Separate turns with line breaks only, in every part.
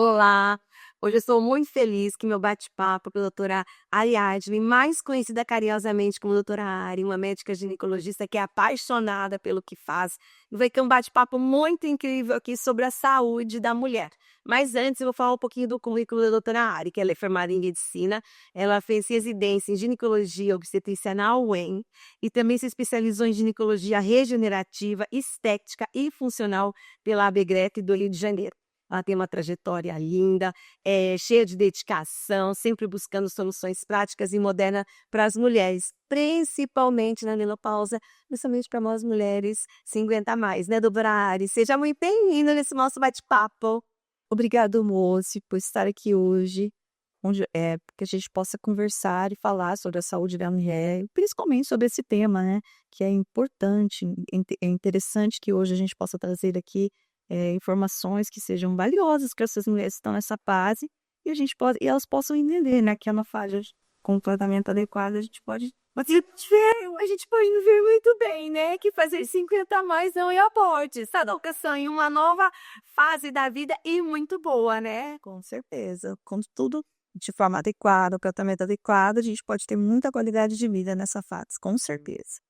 Olá, hoje eu estou muito feliz que meu bate-papo com a doutora Ariadne, mais conhecida carinhosamente como doutora Ari, uma médica ginecologista que é apaixonada pelo que faz, e vai ter um bate-papo muito incrível aqui sobre a saúde da mulher. Mas antes eu vou falar um pouquinho do currículo da doutora Ari, que ela é formada em medicina, ela fez residência em ginecologia obstetrícia na UEM e também se especializou em ginecologia regenerativa, estética e funcional pela Abegrete do Rio de Janeiro. Ela tem uma trajetória linda, cheia de dedicação, sempre buscando soluções práticas e modernas para as mulheres, principalmente na menopausa, principalmente para nós mulheres 50 a mais, né, doutora Ari? Seja muito bem-vinda nesse nosso bate-papo.
Obrigado, moço, por estar aqui hoje, onde que a gente possa conversar e falar sobre a saúde da mulher, principalmente sobre esse tema, né, que é importante, é interessante que hoje a gente possa trazer aqui, informações que sejam valiosas para essas mulheres que estão nessa fase, e elas possam entender, né, que é uma fase com um tratamento adequado,
A gente pode ver muito bem, né, que fazer 50 a mais não é aborte, está na ocasião em uma nova fase da vida e muito boa, né?
com certeza, com tudo de forma adequada, o tratamento adequado, a gente pode ter muita qualidade de vida nessa fase, com certeza.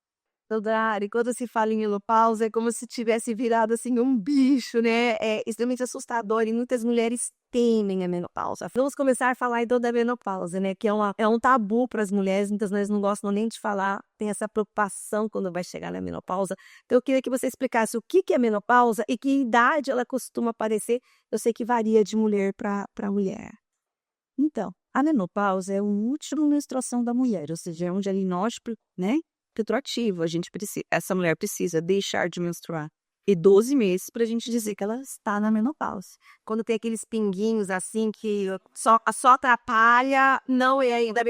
Toda área. E quando se fala em menopausa, é como se tivesse virado, assim, um bicho, né, é extremamente assustador e muitas mulheres temem a menopausa. Vamos começar a falar então da menopausa, né, que é um tabu para as mulheres, muitas mulheres não gostam nem de falar, tem essa preocupação quando vai chegar na menopausa. Então eu queria que você explicasse o que é menopausa e que idade ela costuma aparecer. Eu sei que varia de mulher para mulher.
Então, a menopausa é a última menstruação da mulher, ou seja, é um diagnóstico, né, retroativo. Essa mulher precisa deixar de menstruar e 12 meses para a gente dizer que ela está na menopausa.
Quando tem aqueles pinguinhos, assim, que só atrapalha, não é ainda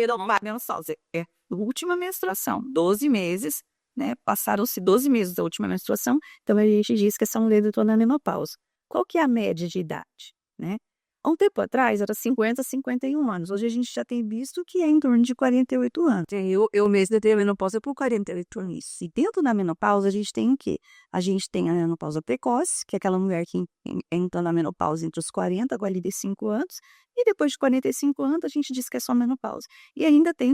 Menopausa é a última menstruação, 12 meses, né? Passaram-se 12 meses da última menstruação, então a gente diz que essa mulher entrou na menopausa. Qual que é a média de idade, né? Há um tempo atrás era 50 a 51 anos. Hoje a gente já tem visto que é em torno de 48 anos.
Eu mesma entrei na menopausa por 48 anos.
E dentro da menopausa a gente tem o quê? A gente tem a menopausa precoce, que é aquela mulher que entra na menopausa entre os 40 e 45 anos, e depois de 45 anos a gente diz que é só menopausa. E ainda tem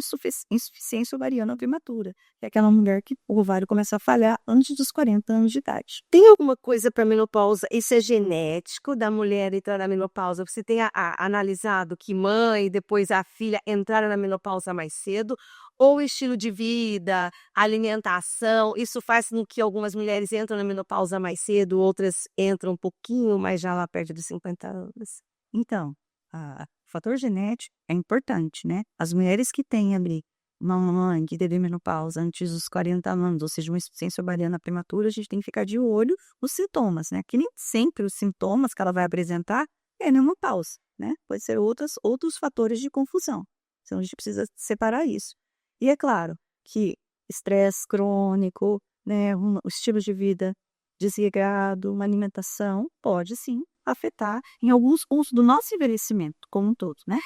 insuficiência ovariana prematura, que é aquela mulher que o ovário começa a falhar antes dos 40 anos de idade.
Tem alguma coisa para menopausa? Isso é genético da mulher entrar na menopausa? Você tem analisado que mãe, depois a filha entraram na menopausa mais cedo? Ou estilo de vida, alimentação, isso faz com que algumas mulheres entram na menopausa mais cedo, outras entram um pouquinho, mas já lá perto dos 50 anos?
Então, o fator genético é importante, né? As mulheres que têm ali uma mãe que teve menopausa antes dos 40 anos, ou seja, uma insuficiência ovariana prematura, a gente tem que ficar de olho nos sintomas, né? Que nem sempre os sintomas que ela vai apresentar é menopausa, né? Pode ser outros fatores de confusão. Então, a gente precisa separar isso. E é claro que estresse crônico, né? O estilo de vida desregrado, uma alimentação, pode sim afetar em alguns pontos do nosso envelhecimento como um todo, né.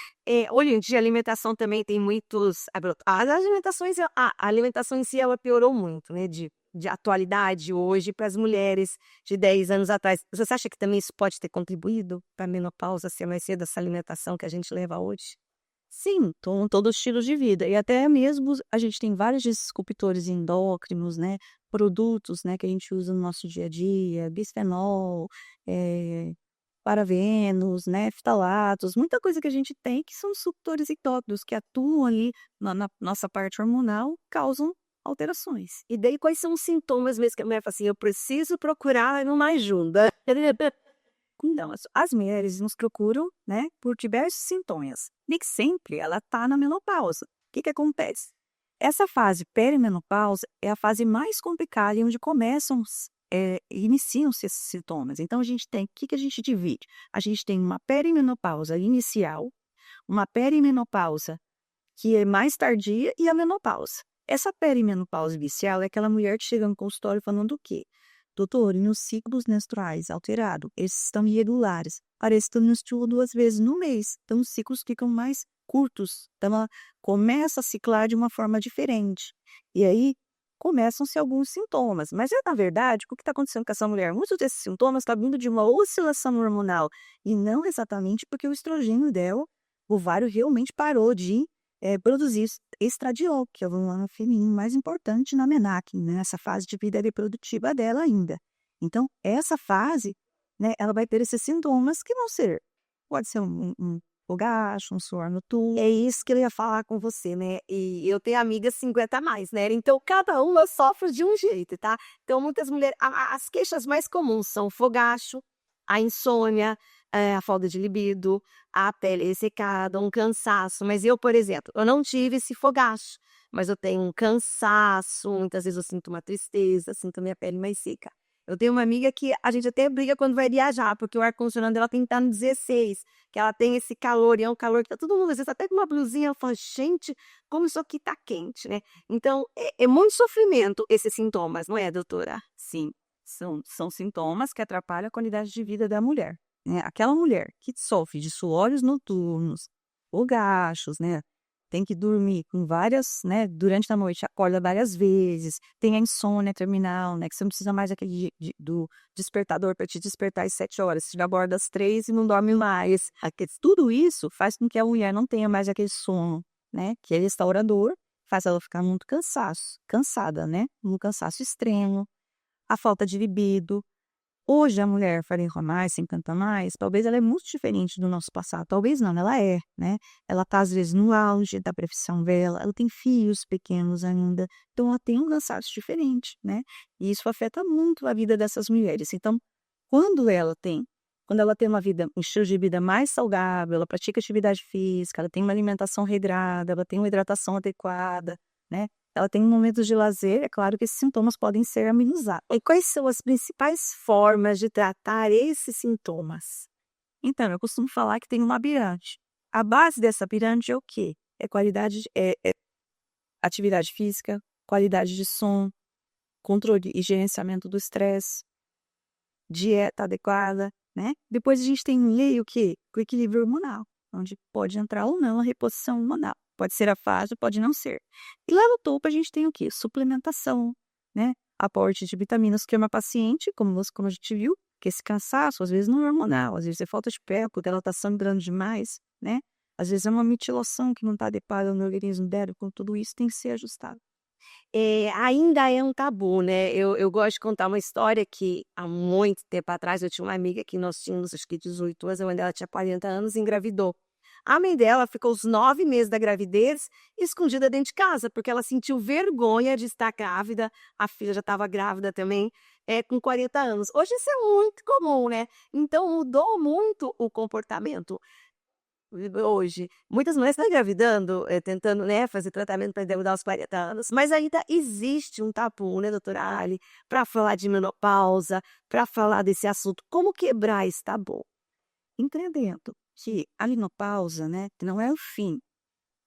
Hoje em dia a alimentação também tem muitos as alimentações a alimentação em si ela piorou muito, né, de atualidade hoje para as mulheres de 10 anos atrás. Você acha que também isso pode ter contribuído para a menopausa ser mais cedo, essa alimentação que a gente leva hoje?
Sim, todo estilo de vida e até mesmo a gente tem vários disruptores endócrinos, né, produtos, né, que a gente usa no nosso dia a dia, bisfenol, eh, parabenos, né, ftalatos, muita coisa que a gente tem que são disruptores endócrinos que atuam ali na nossa parte hormonal, causam alterações.
E daí quais são os sintomas mesmo que a mulher fala assim: "Eu preciso procurar uma ajuda"?
Então, as mulheres nos procuram, né, por diversos sintomas. Nem sempre ela está na menopausa. O que que acontece? Essa fase perimenopausa é a fase mais complicada e onde iniciam-se esses sintomas. Então, o que que a gente divide? A gente tem uma perimenopausa inicial, uma perimenopausa que é mais tardia e a menopausa. Essa perimenopausa inicial é aquela mulher que chega no consultório falando o quê? Doutor, e meus ciclos menstruais alterados, eles estão irregulares. Parece que eu menstruo 2 vezes no mês. Então, os ciclos ficam mais curtos. Então, ela começa a ciclar de uma forma diferente. E aí, começam-se alguns sintomas. Mas na verdade, o que está acontecendo com essa mulher? Muitos desses sintomas estão vindo de uma oscilação hormonal e não exatamente porque o estrogênio dela, o ovário realmente parou de produzir estradiol, que é o hormônio feminino mais importante na menarque, nessa fase de vida reprodutiva dela ainda. Então, essa fase, né, ela vai ter esses sintomas que vão ser, pode ser um fogacho, um suor noturno.
É isso que eu ia falar com você, né? E eu tenho amigas 50 a mais, né? Então, cada uma sofre de um jeito, tá? Então, muitas mulheres. As queixas mais comuns são o fogacho, a insônia, a falta de libido, a pele ressecada, um cansaço. Mas eu, por exemplo, eu não tive esse fogacho, mas eu tenho um cansaço, muitas vezes eu sinto uma tristeza, sinto a minha pele mais seca. Eu tenho uma amiga que a gente até briga quando vai viajar, porque o ar-condicionado dela tem que estar no 16, que ela tem esse calor, e é um calor que tá todo mundo, às vezes, até com uma blusinha, ela fala, gente, como isso aqui tá quente, né? Então, é muito sofrimento esses sintomas, não é, doutora?
Sim, são sintomas que atrapalham a qualidade de vida da mulher, né? Aquela mulher que sofre de suores noturnos, fogachos, né? Tem que dormir com várias, né? Durante a noite acorda várias vezes, tem a insônia terminal, né? Que você não precisa mais do despertador para te despertar às 7 horas. Você já acorda às 3 e não dorme mais. Tudo isso faz com que a mulher não tenha mais aquele sono, né? Que é restaurador, faz ela ficar muito cansada, né? Um cansaço extremo, a falta de libido. Hoje a mulher 40 a mais, 50 a mais, talvez ela é muito diferente do nosso passado. Talvez não, ela é, né? Ela tá às vezes no auge da profissão dela, ela tem filhos pequenos ainda, então ela tem um cansaço diferente, né? E isso afeta muito a vida dessas mulheres. Então, quando ela tem um estilo de vida mais saudável, ela pratica atividade física, ela tem uma alimentação regrada, ela tem uma hidratação adequada, né? Ela tem momentos de lazer, é claro que esses sintomas podem ser amenizados.
E quais são as principais formas de tratar esses sintomas?
Então, eu costumo falar que tem uma pirâmide. A base dessa pirâmide é o quê? É atividade física, qualidade de som, controle e gerenciamento do estresse, dieta adequada, né? Depois a gente tem em meio o quê? O equilíbrio hormonal, onde pode entrar ou não a reposição hormonal. Pode ser a fase, pode não ser. E lá no topo a gente tem o quê? Suplementação, né? Aporte de vitaminas, que é uma paciente, como a gente viu, que esse cansaço, às vezes não é hormonal, às vezes é falta de pele, ela está sangrando demais, né? Às vezes é uma metilação que não está adequada no organismo dela, com tudo isso tem que ser ajustado.
Ainda é um tabu, né? Eu gosto de contar uma história que há muito tempo atrás eu tinha uma amiga que nós tínhamos acho que 18 anos, quando ela tinha 40 anos e engravidou. A mãe dela ficou os 9 meses da gravidez escondida dentro de casa, porque ela sentiu vergonha de estar grávida, a filha já estava grávida também, com 40 anos. Hoje isso é muito comum, né? Então mudou muito o comportamento. Hoje, muitas mulheres estão engravidando, tentando, né, fazer tratamento para engravidar aos 40 anos, mas ainda existe um tabu, né, doutora Ali, para falar de menopausa, para falar desse assunto. Como quebrar esse tabu?
Entendendo que a menopausa, né, não é o fim.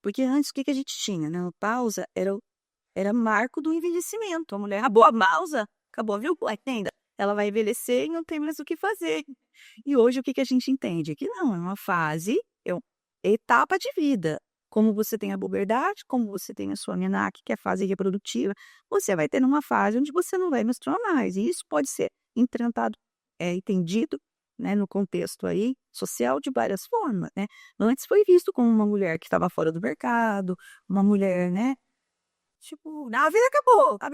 Porque antes o que a gente tinha? A menopausa era marco do envelhecimento. A mulher acabou a pausa, acabou, viu? Entenda. Ela vai envelhecer e não tem mais o que fazer. E hoje o que a gente entende? Que não, é uma fase, é uma etapa de vida. Como você tem a puberdade, como você tem a sua menarque, que é a fase reprodutiva, você vai ter uma fase onde você não vai menstruar mais. E isso pode ser entendido, né, no contexto aí social de várias formas, né? Antes foi visto como uma mulher que estava fora do mercado, uma mulher, né? Tipo, a vida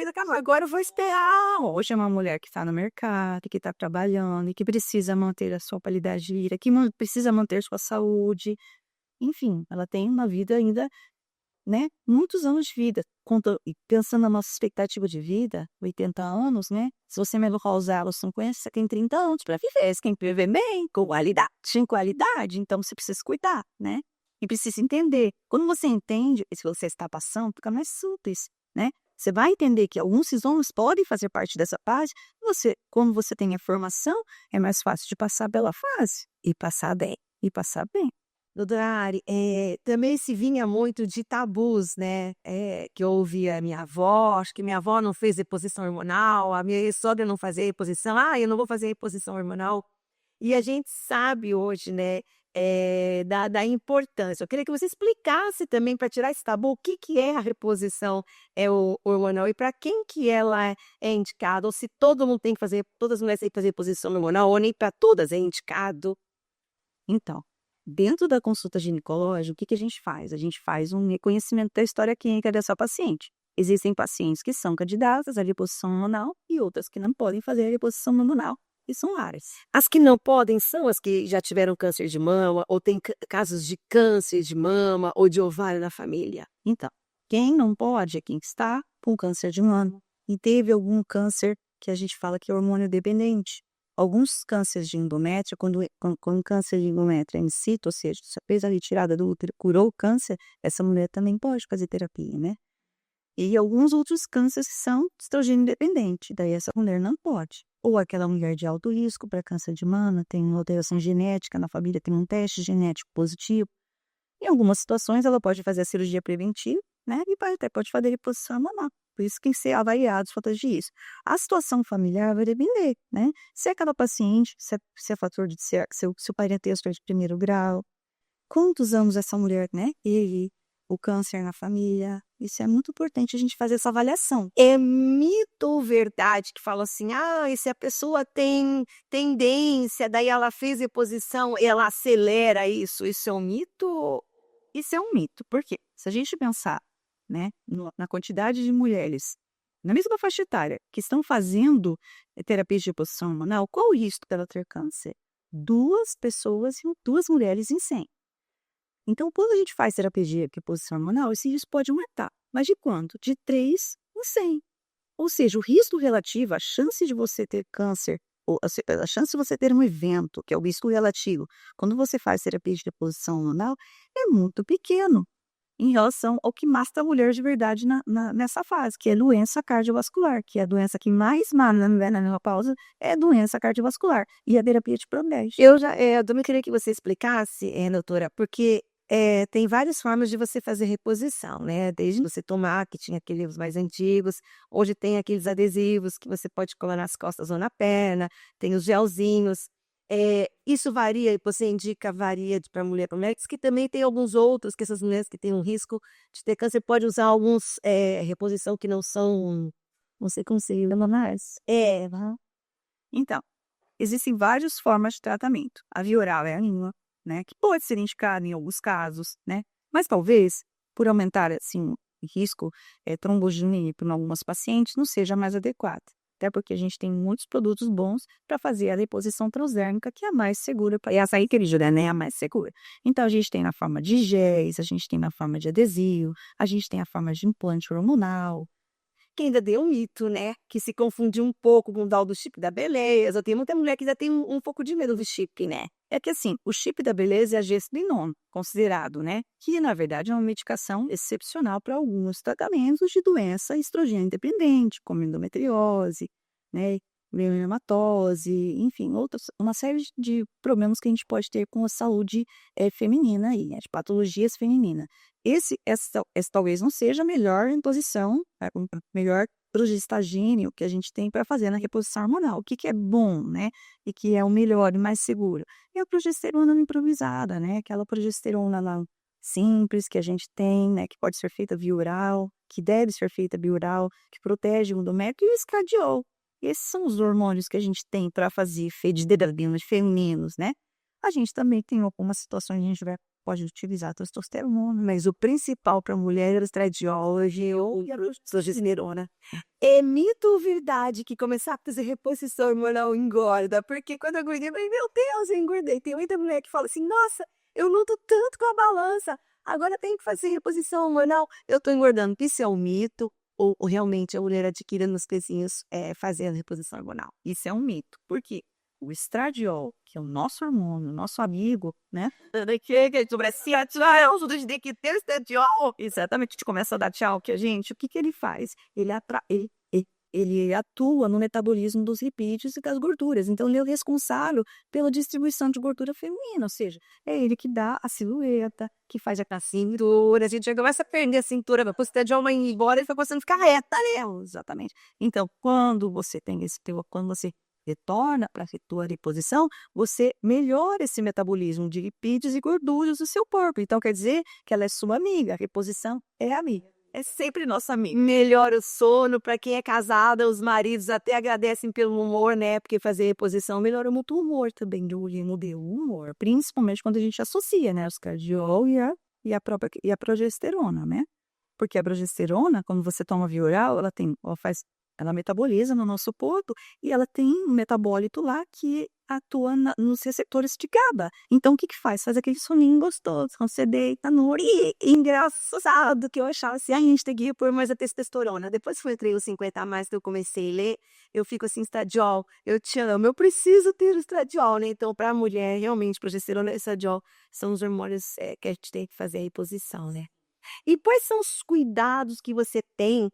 acabou, agora eu vou esperar. Hoje é uma mulher que está no mercado, que está trabalhando e que precisa manter a sua qualidade de vida, que precisa manter sua saúde. Enfim, ela tem uma vida ainda, né? Muitos anos de vida. E pensando na nossa expectativa de vida, 80 anos, né? Se você menopausar aos 50, você tem 30 anos para viver. Você tem que viver bem, com qualidade. Então, você precisa cuidar, né? E precisa entender. Quando você entende o que você está passando, fica mais simples, né? Você vai entender que alguns sintomas podem fazer parte dessa fase. Como você tem a formação, é mais fácil de passar pela fase. E passar bem. E passar bem.
Doutora Ari, também se vinha muito de tabus, né? Que eu ouvia a minha avó, acho que minha avó não fez reposição hormonal, a minha sogra não fazia reposição, eu não vou fazer reposição hormonal. E a gente sabe hoje, né, da importância. Eu queria que você explicasse também, para tirar esse tabu, o que que é a reposição, hormonal e para quem que ela é indicada, ou se todo mundo tem que fazer, todas as mulheres têm que fazer reposição hormonal, ou nem para todas é indicado?
Então, dentro da consulta ginecológica, o que que a gente faz? A gente faz um reconhecimento da história clínica dessa paciente. Existem pacientes que são candidatas à reposição hormonal e outras que não podem fazer a reposição hormonal, e são raras.
As que não podem são as que já tiveram câncer de mama, ou tem casos de câncer de mama ou de ovário na família?
Então, quem não pode é quem está com câncer de mama e teve algum câncer que a gente fala que é hormônio dependente. Alguns cânceres de endométrio, quando o câncer de endométrio é in situ, ou seja, você fez a retirada do útero, curou o câncer, essa mulher também pode fazer terapia, né? E alguns outros cânceres que são estrogênio dependente, daí essa mulher não pode. Ou aquela mulher de alto risco para câncer de mama, tem uma alteração genética na família, tem um teste genético positivo. Em algumas situações, ela pode fazer a cirurgia preventiva, né? E até pode fazer reposição hormonal. Por isso que tem que ser avaliado os fatores de risco. A situação familiar vai depender, né? Se é aquela paciente, se é fator de se o parentesco é de primeiro grau, quantos anos essa mulher, né? E o câncer na família. Isso é muito importante a gente fazer essa avaliação.
É mito ou verdade que fala assim: "Ah, e se a pessoa tem tendência, daí ela fez reposição, ela acelera isso", isso é um mito?
Isso é um mito, porque se a gente pensar, né, na quantidade de mulheres na mesma faixa etária que estão fazendo terapia de reposição hormonal, qual o risco dela ter câncer? 2 mulheres em 100. Então, quando a gente faz terapia de reposição hormonal, esse risco pode aumentar. Mas de quanto? De 3 em 100. Ou seja, o risco relativo, a chance de você ter câncer, ou a chance de você ter um evento, que é o risco relativo, quando você faz terapia de reposição hormonal, é muito pequeno em relação ao que mata a mulher de verdade nessa fase, que é doença cardiovascular, que é a doença que mais mata na menopausa, é doença cardiovascular. E a terapia te protege.
Eu também queria que você explicasse, doutora, porque, tem várias formas de você fazer reposição, né, desde você tomar, que tinha aqueles mais antigos, hoje tem aqueles adesivos que você pode colar nas costas ou na perna, tem os gelzinhos. Isso varia, você indica, varia para mulher para mulher, diz que também tem alguns outros que essas mulheres que têm um risco de ter câncer pode usar alguns, reposição que não são.
Você conseguiu hormonais?
É.
Então, existem várias formas de tratamento. A via oral é a língua, né, que pode ser indicada em alguns casos, né, mas talvez, por aumentar, assim, o risco, trombogênico em algumas pacientes, não seja mais adequada. Até porque a gente tem muitos produtos bons para fazer a reposição transdérmica, que é a mais segura, e essa aí que ele jura, né, é a mais segura. Então, a gente tem na forma de géis, a gente tem na forma de adesivo, a gente tem a forma de implante hormonal.
Que ainda deu um mito, né, que se confundiu um pouco com o tal do chip da beleza, tem muita mulher que ainda tem um pouco de medo do chip, né.
É que assim, o chip da beleza é a gestarinona, considerado, né? Que na verdade é uma medicação excepcional para alguns tratamentos de doença estrogênio dependente, como endometriose, né? Neuromatose, enfim, uma série de problemas que a gente pode ter com a saúde feminina aí, né? De patologias femininas. Essa talvez não seja a melhor imposição, o melhor progestagênio que a gente tem para fazer na reposição hormonal. O que que é bom, né? E que é o melhor e mais seguro? É a progesterona não improvisada, né? Aquela progesterona lá simples que a gente tem, né? Que pode ser feita via oral, que deve ser feita via oral, que protege o endométrio e o estradiol. Esses são os hormônios que a gente tem para fazer efeitos femininos, né? A gente também tem algumas situações que a gente pode utilizar a testosterona,
Mas o principal para mulher é o estradiol ou a progesterona. É mito ou verdade que começar a fazer reposição hormonal engorda? Porque quando eu engordei, eu falei: "Meu Deus, eu engordei". Tem muita mulher que fala assim: "Nossa, eu luto tanto com a balança, agora tenho que fazer reposição hormonal, eu tô engordando". Isso é um mito ou realmente a mulher adquire nos pezinhos, fazendo reposição hormonal?
isso é um mito. Por quê? O estradiol, que é o nosso hormônio, nosso amigo, né? Exatamente, a gente começa a dar tchau que a gente, o que que ele faz? Ele atua no metabolismo dos lipídios e das gorduras, então ele é o responsável pela distribuição de gordura feminina, ou seja, é ele que dá a silhueta, que faz a
Cintura, a gente já começa a perder a cintura, vai o estradiol vai embora e vai começando a ficar reta, né?
exatamente. Então, quando você retorna para a tua reposição, você melhora esse metabolismo de lipídios e gorduras do seu corpo. Então, quer dizer que ela é sua amiga, a reposição é amiga. É sempre nossa amiga.
Melhora o sono, para quem é casada, os maridos até agradecem pelo humor, né? Porque fazer reposição melhora muito o humor também do
Humor, principalmente quando a gente associa, né, os cardiol e a progesterona, né? Porque a progesterona, quando você toma via oral, ela metaboliza no nosso corpo e ela tem um metabólito lá que atua nos receptores de GABA. Então, o que que faz? Faz aquele soninho gostoso, quando você deita no e engraçado, que eu achava assim, a gente tem que pôr mais a testosterona. Depois que eu entrei os 50 a mais que eu comecei a ler, eu fico assim, estradiol, eu te amo, eu preciso ter o estradiol, né? Então, para a mulher, realmente, progesterona e estradiol são os hormônios que a gente tem que fazer a reposição, né? E quais são os cuidados que você tem,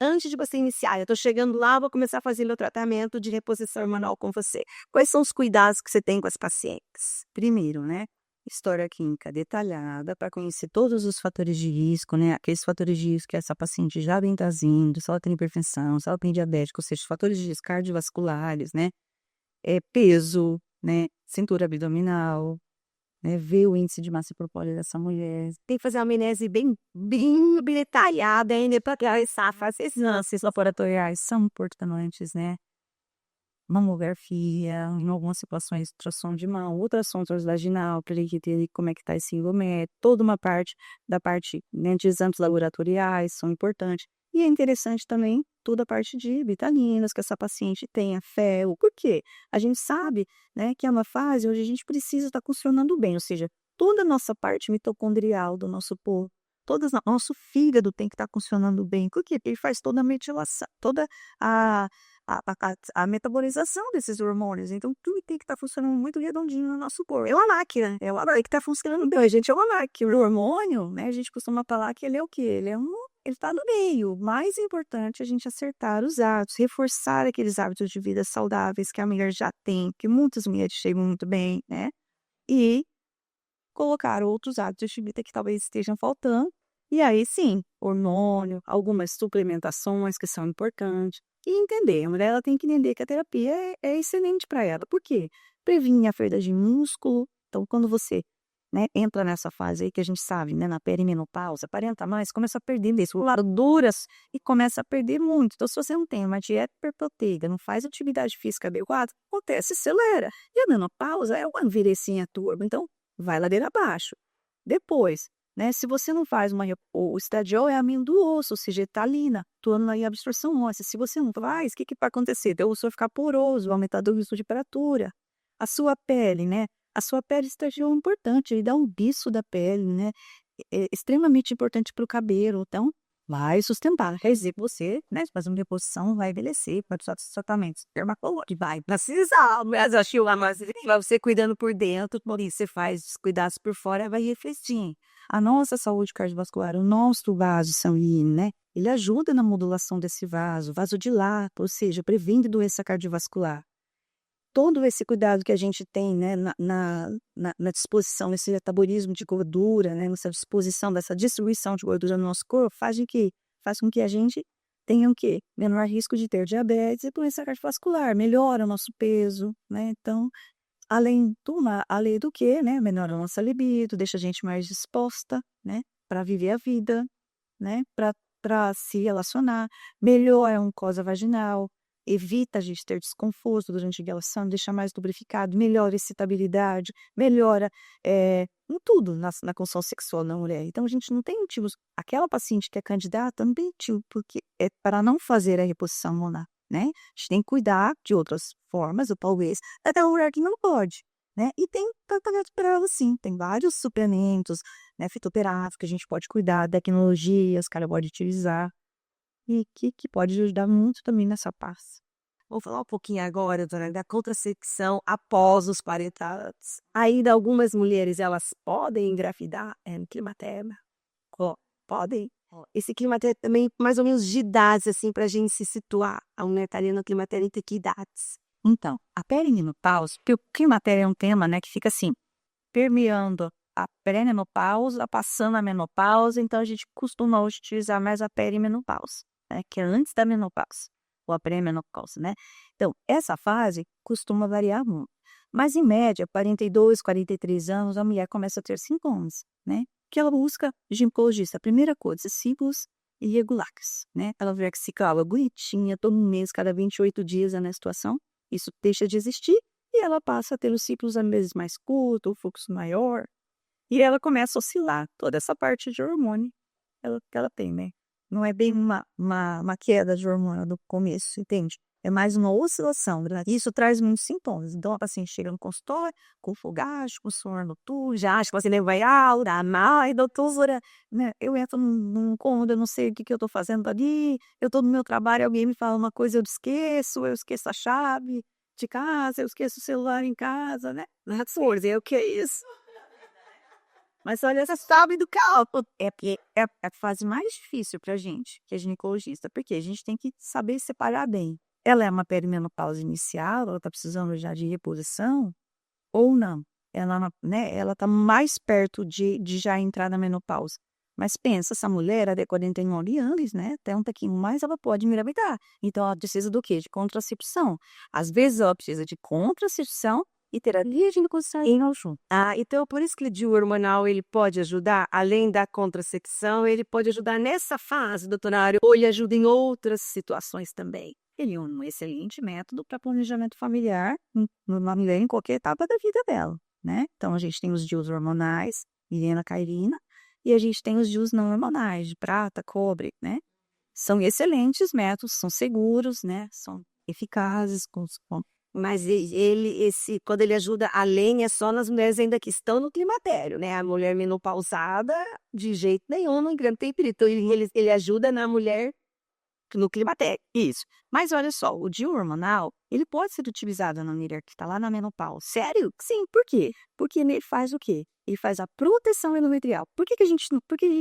antes de você iniciar? Eu estou chegando lá, vou começar a fazer meu tratamento de reposição hormonal com você. Quais são os cuidados que você tem com as pacientes? Primeiro, né, história clínica detalhada para conhecer todos os fatores de risco, né, aqueles fatores de risco que essa paciente já vem trazendo, se ela tem hipertensão, se ela tem diabetes, ou seja, fatores de risco cardiovasculares, né, peso, né, cintura abdominal, né, ver o índice de massa corpórea dessa mulher.
Tem que fazer uma amnese bem detalhada ainda para começar a fazer
Exames laboratoriais são importantes, né? Mamografia, em algumas situações, ultrassom de mão, ultrassom transvaginal, para ele entender como é que está esse engométrio, toda uma parte né, de exames laboratoriais são importantes. E é interessante também toda a parte de vitaminas que essa paciente tenha, ferro. Por quê? A gente sabe, né, que é uma fase onde a gente precisa estar funcionando bem, ou seja, toda a nossa parte mitocondrial do nosso corpo, nosso fígado tem que estar funcionando bem. Por quê? Porque ele faz toda a metilação, toda a a metabolização desses hormônios, então tudo tem que estar funcionando muito redondinho no nosso corpo. É uma máquina, é uma máquina que está funcionando bem, a gente é uma máquina. O hormônio, né, a gente costuma falar que ele é o quê? Ele está no meio. Mais importante é a gente acertar os hábitos, reforçar aqueles hábitos de vida saudáveis que a mulher já tem, que muitas mulheres chegam muito bem, né? E colocar outros hábitos de vida que talvez estejam faltando. E aí sim, hormônio, algumas suplementações que são importantes. E entender, a mulher ela tem que entender que a terapia é excelente para ela. Por quê? Previne a perda de músculo. Então, quando você, né, entra nessa fase aí que a gente sabe, né, na perimenopausa, 40 a mais, começa a perder musculaturas e começa a perder muito. Então, se você não tem uma dieta hiperproteica, não faz atividade física adequada, acontece, acelera. E a menopausa é uma virecinha turba. Então, vai ladeira abaixo. Depois, né, se você não faz o estradiol é amido do osso, ou seja, etalina, atuando em absorção óssea. Se você não faz, o que vai acontecer? Teu osso vai ficar poroso, aumentar o risco de temperatura. A sua pele, né? A sua pele, estradiol é importante, ele dá um biço da pele, né? É extremamente importante para o cabelo. Então, vai sustentar. Quer dizer que você, né, fazendo reposição, vai envelhecer, pode usar os tratamentos dermatológicos, vai precisar, mas eu acho mas você cuidando por dentro, por isso você faz os cuidados por fora, vai refletir. A nossa saúde cardiovascular, o nosso vaso sanguíneo, né, ele ajuda na modulação desse vaso, vasodilata, ou seja, previne doença cardiovascular. Todo esse cuidado que a gente tem, né, na disposição, nesse metabolismo de gordura, né, nessa disposição dessa distribuição de gordura no nosso corpo, faz com que a gente tenha o quê? Menor risco de ter diabetes e doença cardiovascular, melhora o nosso peso, né? Então, além do que, né, melhora a nossa libido, deixa a gente mais disposta, né, para viver a vida, né, para se relacionar, melhora a mucosa vaginal, evita a gente ter desconforto durante a relação, deixa mais lubrificado, melhora a excitabilidade, melhora em tudo na condição sexual da mulher. Então a gente não tem motivos. Aquela paciente que é candidata não tem motivo, porque é para não fazer a reposição hormonal, né? A gente tem que cuidar de outras formas, ou talvez até uma mulher que não pode. Né? E tem tratamento para ela sim, tem vários suplementos, né, fitoterápicos que a gente pode cuidar, tecnologias que ela pode utilizar e que pode ajudar muito também nessa parte.
Vamos falar um pouquinho agora, dona, da contracepção após os 40 anos. Ainda algumas mulheres, elas podem engravidar no climatério? Podem? Esse climatério também, mais ou menos de idades, assim, para a gente se situar. A mulher estaria no climatério entre que idades?
Então, a perimenopausa, porque o climatério é um tema, né, que fica assim, permeando a pré-menopausa, passando a menopausa, então a gente costuma utilizar mais a perimenopausa, né, que é antes da menopausa. ou a pré-menopausa, né. Então, essa fase costuma variar muito, mas em média 42, 43 anos a mulher começa a ter sintomas, né, que ela busca ginecologista. A primeira coisa, ciclos irregulares, né, ela vê que ciclo bonitinha, todo mês, cada 28 dias a menstruação, isso deixa de existir e ela passa a ter os ciclos às vezes mais curto, o fluxo maior, e ela começa a oscilar toda essa parte de hormônio que ela tem, né. Não é bem uma queda de hormônio do começo, entende? É mais uma oscilação, né, isso traz muitos sintomas. Então a paciente chega no consultório com fogacho, com suor noturno, já acha que você nem vai aula, "Ai doutora, né, eu entro num cômodo, eu não sei o que que eu tô fazendo ali, eu tô no meu trabalho, alguém me fala uma coisa, eu esqueço a chave de casa, eu esqueço o celular em casa", né. Força, o que é isso? Mas olha, você sabe do cálculo. É porque é a fase mais difícil pra gente, que é ginecologista, porque a gente tem que saber separar bem. Ela é uma perimenopausa inicial, ela tá precisando já de reposição ou não? Ela tá mais perto de já entrar na menopausa. Mas pensa, essa mulher, até 49 anos, né, até um pouquinho mais, ela pode engravidar. Então ela precisa do quê? De contracepção. Às vezes ela precisa de contracepção e terapia ginecológica junto.
Ah, então por isso que o DIU hormonal ele pode ajudar, além da contracepção, ele pode ajudar nessa fase, doutora Ari, ou ele ajuda em outras situações também?
Ele é um excelente método para planejamento familiar, numa mulher em qualquer etapa da vida dela, né. Então a gente tem os DIUs hormonais, Mirena, Cairina, e a gente tem os DIUs não hormonais, de prata, cobre, né. São excelentes métodos, são seguros, né, são eficazes com
Mas quando ele ajuda além, é só nas mulheres ainda que estão no climatério, né, a mulher menopausada, de jeito nenhum, não engravida, tem perigo. Então ele ajuda na mulher no climatério.
isso. Mas olha só, o DIU hormonal, ele pode ser utilizado na mulher que está lá na menopausa.
Sério?
Sim, por quê? Porque ele faz o quê? Ele faz a proteção endometrial. Por que a gente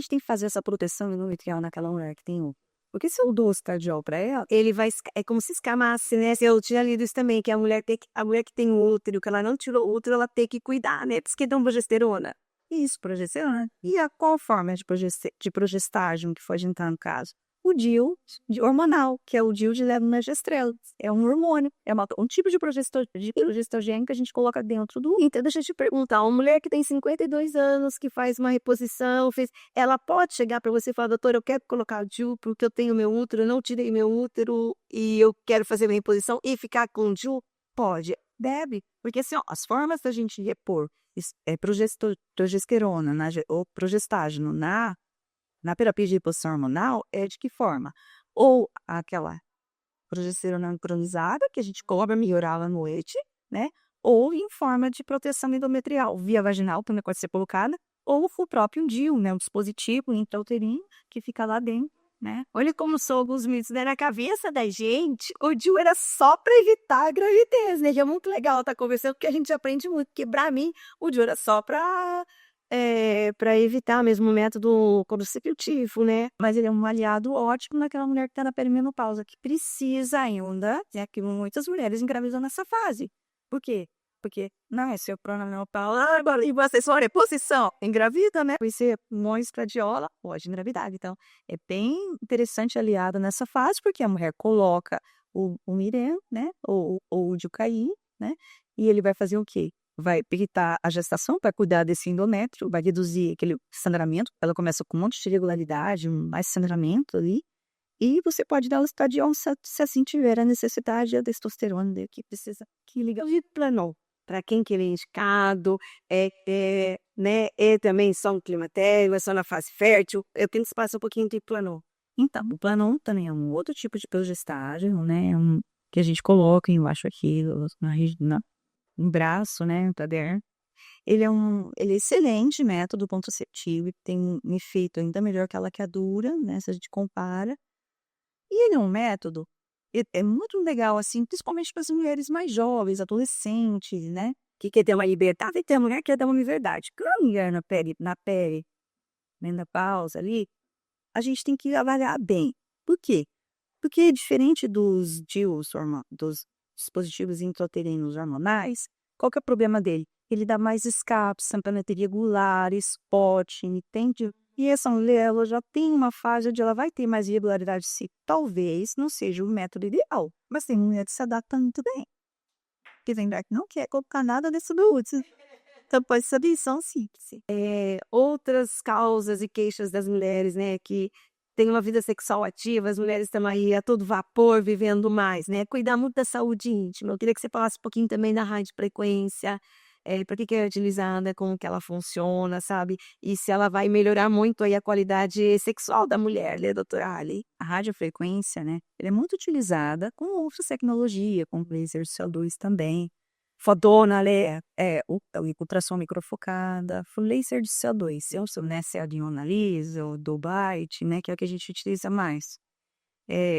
tem que fazer essa proteção endometrial naquela mulher que tem útero? Porque se eu dou estradiol para ela,
Ele vai é como se escamasse, né, eu tinha lido isso também, que a mulher que tem útero, que ela não tirou o útero, ela tem que cuidar, né, por isso que dão progesterona.
isso, progesterona. E a qual forma de progestágeno que pode entrar no caso? O DIU hormonal, que é o DIU de levonorgestrel. É um hormônio, é um tipo de progestogênio que a gente coloca dentro do.
Então deixa eu te perguntar, uma mulher que tem 52 anos, que faz uma reposição, ela pode chegar para você e falar: "Doutora, eu quero colocar o DIU, porque eu tenho meu útero, eu não tirei meu útero e eu quero fazer minha reposição e ficar com o DIU"?
Pode, deve, porque assim, ó, as formas da gente repor progesterona ou progestágeno na terapia de reposição hormonal é de que forma? Ou aquela progesterona sincronizada, que a gente cobra melhorar à noite, né? Ou em forma de proteção endometrial, via vaginal, também pode ser colocada, ou o próprio DIU, né? Um dispositivo intrauterino que fica lá dentro, né?
Olha como são alguns mitos, né, na cabeça da gente, o DIU era só para evitar a gravidez, né, que é muito legal estar conversando, porque a gente aprende muito, porque para mim o DIU era só para evitar mesmo o método contraceptivo, né.
Mas ele é um aliado ótimo naquela mulher que está na perimenopausa, que precisa ainda, né, que muitas mulheres engravidam nessa fase. Por quê? Porque, não, é seu promenopausa, agora e você sua reposição, engravida, né? Você põe estradiola, pode engravidar. Então, é bem interessante aliado nessa fase, porque a mulher coloca o Mirena, né, ou o Diucaí, né, e ele vai fazer o quê? Vai evitar a gestação para cuidar desse endométrio, vai reduzir aquele sangramento, ela começa com um monte de irregularidade, mais sangramento ali, e você pode dar o estradiol se assim tiver a necessidade, a testosterona daí que precisa, que liga.
De Planon, para quem que ele é indicado, né, é também só no climatério, é só na fase fértil, eu tenho que passar um pouquinho de Planon.
Então, o Planon também é um outro tipo de progestágeno, né, que a gente coloca embaixo aqui no braço, né, tá der. Ele é excelente método contraceptivo, tem um efeito ainda melhor que a laqueadura, né, se a gente compara. E ele é um método, é muito legal, assim, principalmente para as mulheres mais jovens, adolescentes, né, que quer ter uma liberdade, e tem a mulher que quer ter uma liberdade. Quando a mulher menopausa ali, a gente tem que avaliar bem. Por quê? Porque diferente dos DIUs dos dispositivos intrauterinos hormonais, qual que é o problema dele? Ele dá mais escape, sangramento irregular, spot, entende? E essa mulher, ela já tem uma fase onde ela vai ter mais irregularidade, se talvez não seja o método ideal, mas tem mulher que se adapta muito bem. Porque tem mulher que não quer colocar nada nesse útero. Então pode ser são simples.
Outras causas e queixas das mulheres, né, que têm uma vida sexual ativa, as mulheres estão aí a todo vapor, vivendo mais, né, cuidar muito da saúde íntima. Eu queria que você falasse um pouquinho também da radiofrequência, para que é utilizada, como que ela funciona, sabe, e se ela vai melhorar muito aí a qualidade sexual da mulher, né, doutora Ali?
A radiofrequência, né, ela é muito utilizada com outras tecnologias, com laser CO2 também. Fotona, o ultrassom microfocada, o laser de CO2, né, se é a de Mona Lisa, o do Byte, né, que é o que a gente utiliza mais.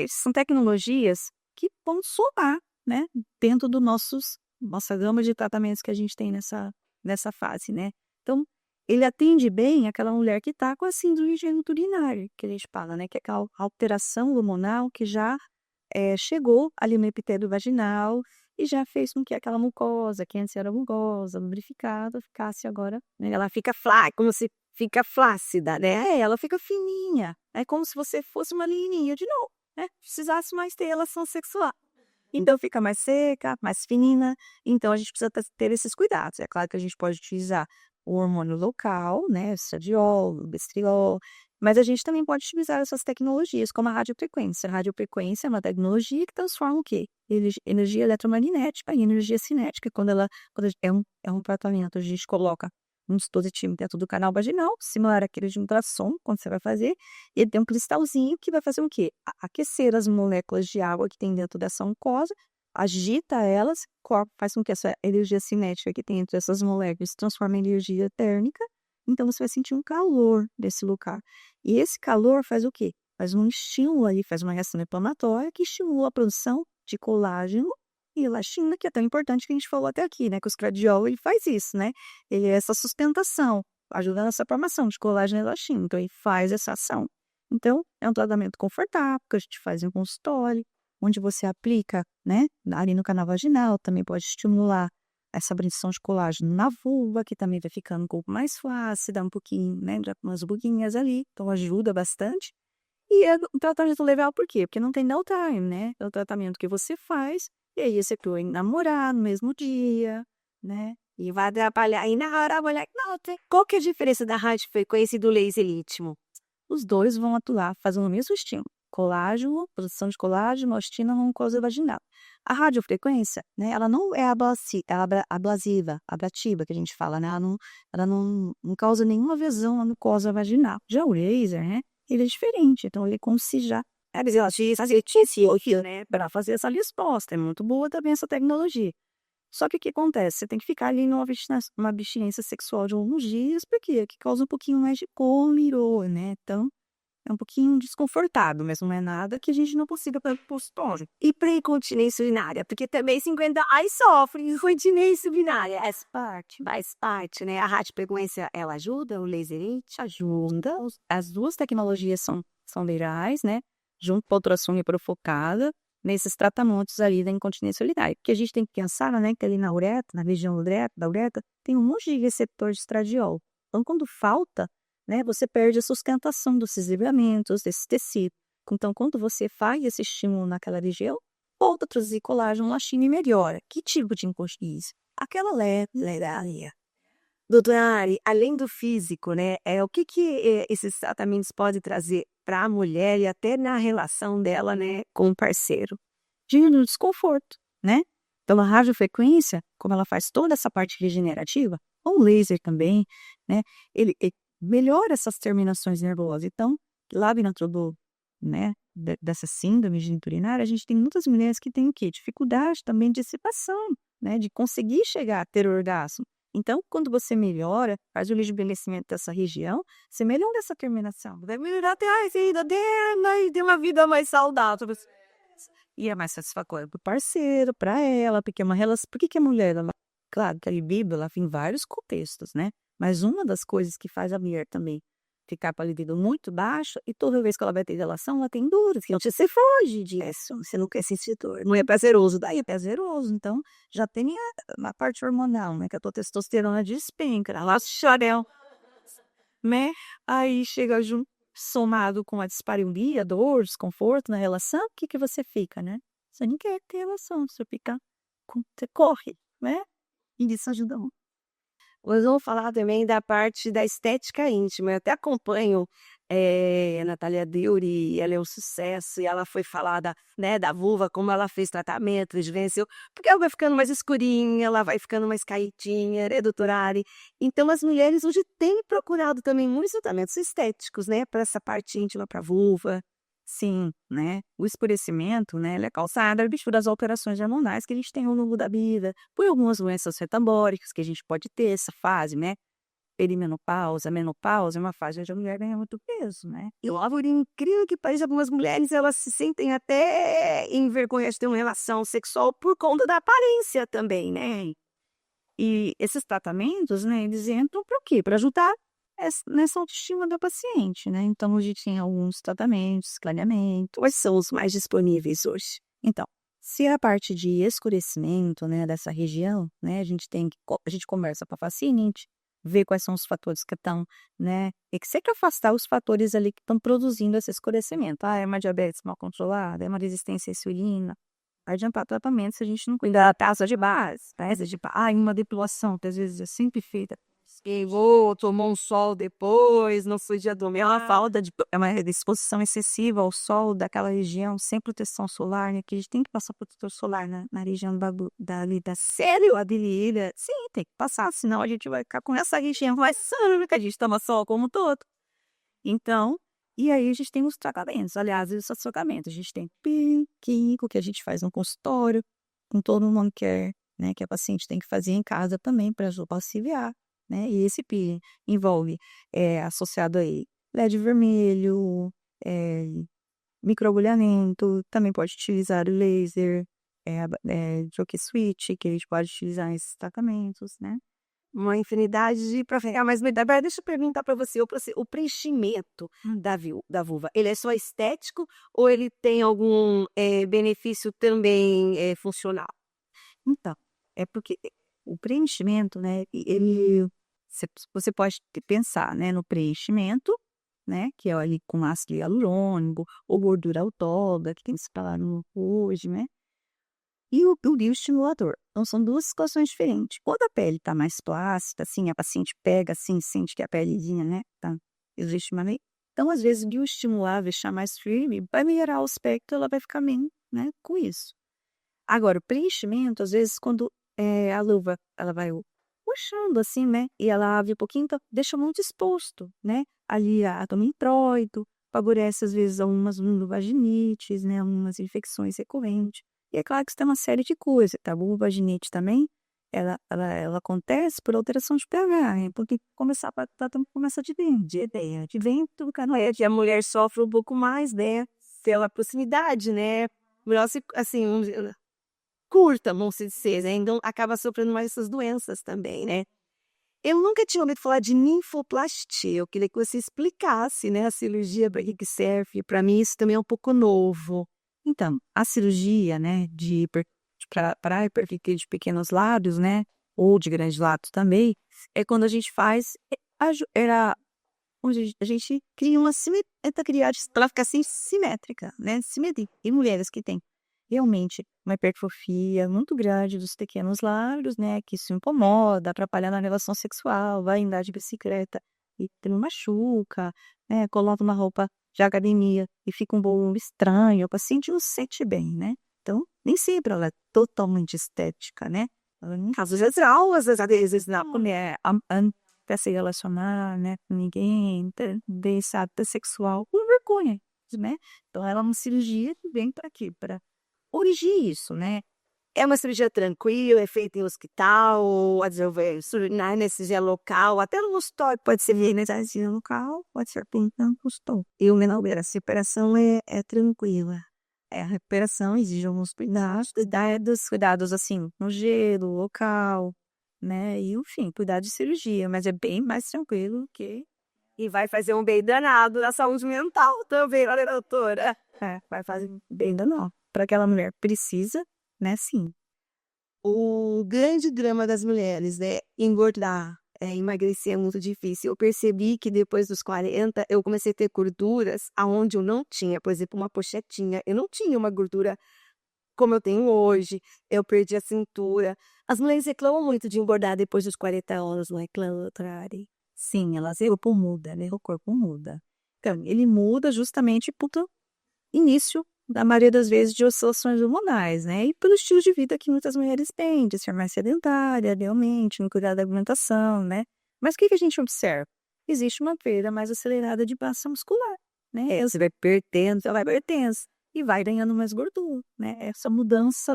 São tecnologias que vão somar, né, dentro do nossa gama de tratamentos que a gente tem nessa fase, né. Então, ele atende bem aquela mulher que está com a síndrome geniturinária, que a gente fala, né, que é aquela alteração hormonal que já chegou ali no epitélio vaginal e já fez com que aquela mucosa, que antes era rugosa, lubrificada, ficasse agora, né,
Ela fica como se fica flácida, né?
ela fica fininha. É como se você fosse uma menininha de novo, né? Precisasse mais ter relação sexual. Então fica mais seca, mais fina. Então a gente precisa ter esses cuidados. É claro que a gente pode utilizar o hormônio local, né? Estradiol, bestriol, mas a gente também pode utilizar essas tecnologias, como a radiofrequência. A radiofrequência é uma tecnologia que transforma o quê? Energia eletromagnética em energia cinética. É um tratamento, a gente coloca um dispositivo dentro do canal vaginal, similar àquele de ultrassom, quando você vai fazer, e ele tem um cristalzinho que vai fazer o quê? Aquecer as moléculas de água que tem dentro dessa mucosa, agita elas, faz com que essa energia cinética que tem entre essas moléculas se transforme em energia térmica, então você vai sentir um calor desse lugar. E esse calor faz o quê? Faz um estímulo ali, faz uma reação inflamatória que estimula a produção de colágeno e elastina, que é tão importante que a gente falou até aqui, né? Que o estradiol, ele faz isso, né? Ele é essa sustentação, ajuda nessa formação de colágeno e elastina. Então, ele faz essa ação. Então, é um tratamento confortável, que a gente faz em consultório, onde você aplica, né? Ali no canal vaginal, também pode estimular essa produção de colágeno na vulva, que também vai ficando um pouco mais fácil, dá um pouquinho, né? Dá umas buguinhas ali, então ajuda bastante. E é um tratamento legal por quê? Porque não tem downtime, né? É o tratamento que você faz, e aí você pode namorar no mesmo dia, né?
E vai atrapalhar. E na hora a mulher, não, qual que é a diferença da radiofrequência e do laser ítimo?
Os dois vão atuar fazendo o mesmo estímulo. Colágeno, produção de colágeno, elastina na mucosa vaginal. A radiofrequência, né, ela não é ablasiva, ablativa, que a gente fala, né? Ela não causa nenhuma lesão na mucosa vaginal. Já o laser, né, ele é diferente, então ele é como se já né, para fazer essa resposta. É muito boa também essa tecnologia. Só que o que acontece? Você tem que ficar ali numa abstinência sexual de alguns dias, porque que causa um pouquinho mais de comirô, né? Então, é um pouquinho desconfortável, mas não é nada que a gente não consiga para postura.
E para incontinência urinária? Porque também 50 aí sofre incontinência urinária. Faz parte, né? A radiofrequência, ela ajuda? O laser
Ajuda. As duas tecnologias são legais, né? Junto com a ultrassom microfocada, nesses tratamentos ali da incontinência urinária. Porque a gente tem que pensar, né, que ali na uretra, na região da uretra, tem um monte de receptor de estradiol. Então, quando falta, né, você perde a sustentação desses ligamentos, desse tecido. Então, quando você faz esse estímulo naquela região, volta a produzir colágeno, elastina e melhora. Que tipo de incontinência? Aquela leve.
Doutora Ari, além do físico, né, o que esses tratamentos podem trazer para a mulher e até na relação dela, né, com o parceiro?
Diminui o desconforto, né? Então, a radiofrequência, como ela faz toda essa parte regenerativa, o laser também, né? Ele melhora essas terminações nervosas. Então, lá dentro né, dessa síndrome geniturinária, a gente tem muitas mulheres que têm o quê? Dificuldade também de dissipação, né? De conseguir chegar a ter orgasmo. Então, quando você melhora, faz o rejuvenescimento dessa região, você melhora essa terminação.
Vai melhorar até a vida dela e ter uma vida mais saudável.
E é mais satisfatório para o parceiro, para ela, porque é uma relação. Por que a mulher, claro que a libido, ela tem vários contextos, né? Mas uma das coisas que faz a mulher também ficar com a libido muito baixa, e toda vez que ela vai ter relação, ela tem dores, que você foge disso, você não quer sentir dor, não é prazeroso, daí é prazeroso, então já tem a parte hormonal, né, que a tua testosterona despenca, ela chorel, né? Aí chega junto, somado com a dispareunia, dor, desconforto na relação, o que que você fica, né? Você não quer ter relação, você fica, você corre, né? E isso ajuda muito.
Nós vamos falar também da parte da estética íntima. Eu até acompanho a Natália Deuri, ela é um sucesso, e ela foi falar né, da vulva, como ela fez tratamento, venceu, porque ela vai ficando mais escurinha, ela vai ficando mais caidinha, né, doutora Ari? Então, as mulheres hoje têm procurado também muitos tratamentos estéticos, né, para essa parte íntima, para a vulva.
Sim, né? O escurecimento, né, ele é causado das alterações hormonais que a gente tem ao longo da vida, por algumas doenças metabólicas que a gente pode ter essa fase, né? Perimenopausa, menopausa é uma fase onde a mulher ganha muito peso, né?
E logo, incrível que pareça, algumas mulheres elas se sentem até envergonhadas de ter uma relação sexual por conta da aparência também, né?
E esses tratamentos, né, eles entram para o quê? Para ajudar nessa autoestima da paciente, né? Então, a gente tem alguns tratamentos, clareamento.
Quais são os mais disponíveis hoje?
Então, se é a parte de escurecimento, né, dessa região, né, a gente conversa com a paciente, vê quais são os fatores que estão, né, e que sempre afastar os fatores ali que estão produzindo esse escurecimento. Ah, é uma diabetes mal controlada, é uma resistência à insulina. Vai adiantar tratamento se a gente não cuidar da taxa de base, uma depilação, que às vezes é sempre feita.
Queimou, tomou um sol depois, não foi dia
É uma
domingo.
falta de é uma exposição excessiva ao sol daquela região, sem proteção solar, né, que a gente tem que passar protetor solar na região ali da
Sério?
a virilha. Sim, tem que passar, senão a gente vai ficar com essa região começando, que a gente toma sol como um todo. Então, e aí a gente tem os tratamentos, aliás, esse tratamento, a gente tem peeling químico, que a gente faz no consultório, com todo mundo quer, né, que a paciente tem que fazer em casa também para auxiliar, né, e esse peeling envolve, associado aí, LED vermelho, microagulhamento, também pode utilizar o laser, jockey switch, que a gente pode utilizar nesses tratamentos, né.
Uma infinidade de para ficar mais bonita. Agora deixa eu perguntar para você, o preenchimento da vulva, ele é só estético ou ele tem algum, benefício também, funcional?
Então, é porque o preenchimento, né, você você pode pensar, né, no preenchimento, né, que é ali com ácido hialurônico ou gordura autóloga, que se falaram hoje, né, e o bioestimulador. Então, são 2 situações diferentes. Quando a pele está mais plástica, assim, a paciente pega, assim, sente que a pelezinha, né, tá, existe uma então, às vezes, bioestimular, deixar mais firme, vai melhorar o aspecto, ela vai ficar bem, né, com isso. Agora, o preenchimento, às vezes, quando, a luva, ela vai puxando assim, né, e ela abre um pouquinho, então deixa muito exposto, né, ali a abdômen introito, favorece, às vezes, algumas vulvovaginites, né, algumas infecções recorrentes. E é claro que isso tem uma série de coisas, tá? A vulvovaginite também, ela acontece por alteração de pH, né, porque começa de dentro,
Que a mulher sofre um pouco mais, né, pela proximidade, né, melhor se assim, vamos dizer, curta, vamos dizer, né, então acaba sofrendo mais essas doenças também, né. Eu nunca tinha ouvido falar de ninfoplastia, eu queria que você explicasse, né, a cirurgia, para que serve, para mim isso também é um pouco novo.
Então, a cirurgia, né, para hipertrofia de pequenos lábios, né, ou de grandes lábios também, é quando a gente faz, onde a gente cria uma simetria, tenta criar para ficar assim simétrica, né, simetria. Tem mulheres que têm realmente uma hipertrofia muito grande dos pequenos lábios, né, que isso incomoda, atrapalha na relação sexual, vai andar de bicicleta e machuca, né, coloca uma roupa de academia e fica um volume estranho, o paciente não se sente bem, né. Então, nem sempre ela é totalmente estética, né. Ela não
Casos de traumas, às vezes
a
não.
mulher até se relacionar, né, com ninguém, ter esse ato sexual por vergonha, né. Então ela é uma cirurgia que vem para quê? Para corrigir isso, né.
É uma cirurgia tranquila, é feita em hospital, na anestesia local, até no consultório pode ser feita.
Anestesia local, pode ser feita no consultório. E o menor a separação é tranquila. A recuperação exige alguns cuidados, assim, no gelo, local, né, e enfim, cuidar de cirurgia, mas é bem mais tranquilo que
E vai fazer um bem danado na saúde mental também, olha, doutora.
vai fazer bem danado. Para aquela mulher precisa, né, sim.
O grande drama das mulheres, né, engordar. emagrecer é muito difícil. Eu percebi que depois dos 40 eu comecei a ter gorduras aonde eu não tinha, por exemplo, uma pochetinha, eu não tinha uma gordura como eu tenho hoje, eu perdi a cintura. As mulheres reclamam muito de engordar depois dos 40 anos, não reclamam, doutora Ari?
Sim, o corpo muda, né? O corpo muda. Então, ele muda justamente por início, da maioria das vezes, de oscilações hormonais, né? E pelo estilo de vida que muitas mulheres têm, de ser mais sedentária, realmente, não cuidar da alimentação, né? Mas o que que a gente observa? Existe uma perda mais acelerada de massa muscular, né? Você vai perdendo, e vai ganhando mais gordura, né? Essa mudança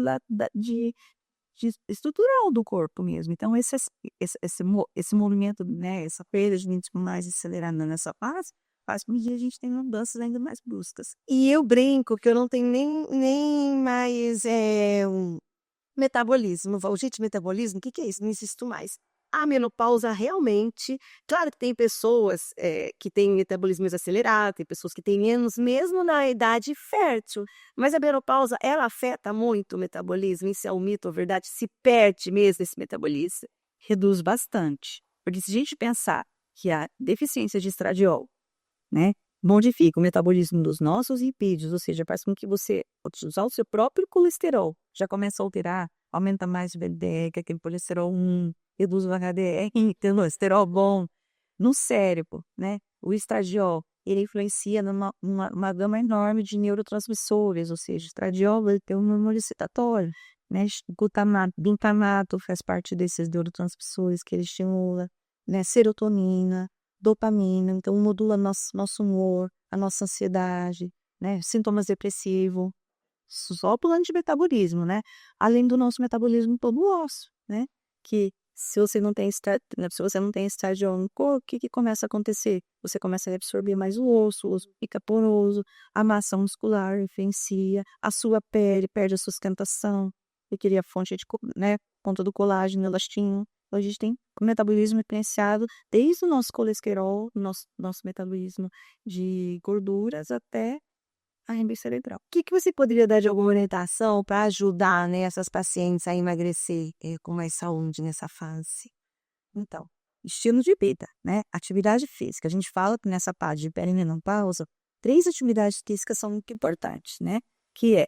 estrutural do corpo mesmo. Então, esse movimento, né? Essa perda de níveis mais acelerada nessa fase, faz com que a gente tenha mudanças ainda mais bruscas.
E eu brinco que eu não tenho nem mais metabolismo. Eu falo, gente, metabolismo, o que que é isso? Não insisto mais. A menopausa realmente, claro que tem pessoas que têm metabolismo mais acelerado, tem pessoas que têm menos, mesmo na idade fértil. Mas a menopausa, ela afeta muito o metabolismo, isso é um mito ou verdade? Se perde mesmo esse metabolismo?
Reduz bastante. Porque se a gente pensar que a deficiência de estradiol, né, modifica o metabolismo dos nossos lipídios, ou seja, faz com que você, usar o seu próprio colesterol, já começa a alterar, aumenta mais o LDL, que é aquele colesterol reduz o HDL, tem colesterol bom no cérebro, né? O estradiol, ele influencia numa gama enorme de neurotransmissores, ou seja, o estradiol ele tem um memória excitatório, né? Glutamato faz parte desses neurotransmissores que ele estimula, né? Serotonina, dopamina, então modula nosso humor, a nossa ansiedade, né? Sintomas depressivos, só pelo antimetabolismo, né? Além do nosso metabolismo todo osso, né? Que se você não tem estradiol no corpo, o que que começa a acontecer? Você começa a absorver mais o osso fica poroso, a massa muscular influencia, a sua pele perde a sustentação, que queria a fonte né, ponta do colágeno, elastina. Então, a gente tem o metabolismo influenciado desde o nosso colesterol, nosso metabolismo de gorduras até a RB cerebral.
O que que você poderia dar de alguma orientação para ajudar, né, essas pacientes a emagrecer com mais saúde nessa fase?
Então, estilo de vida, né? Atividade física. A gente fala que nessa parte de perimenopausa, 3 atividades físicas são muito importantes, né? Que é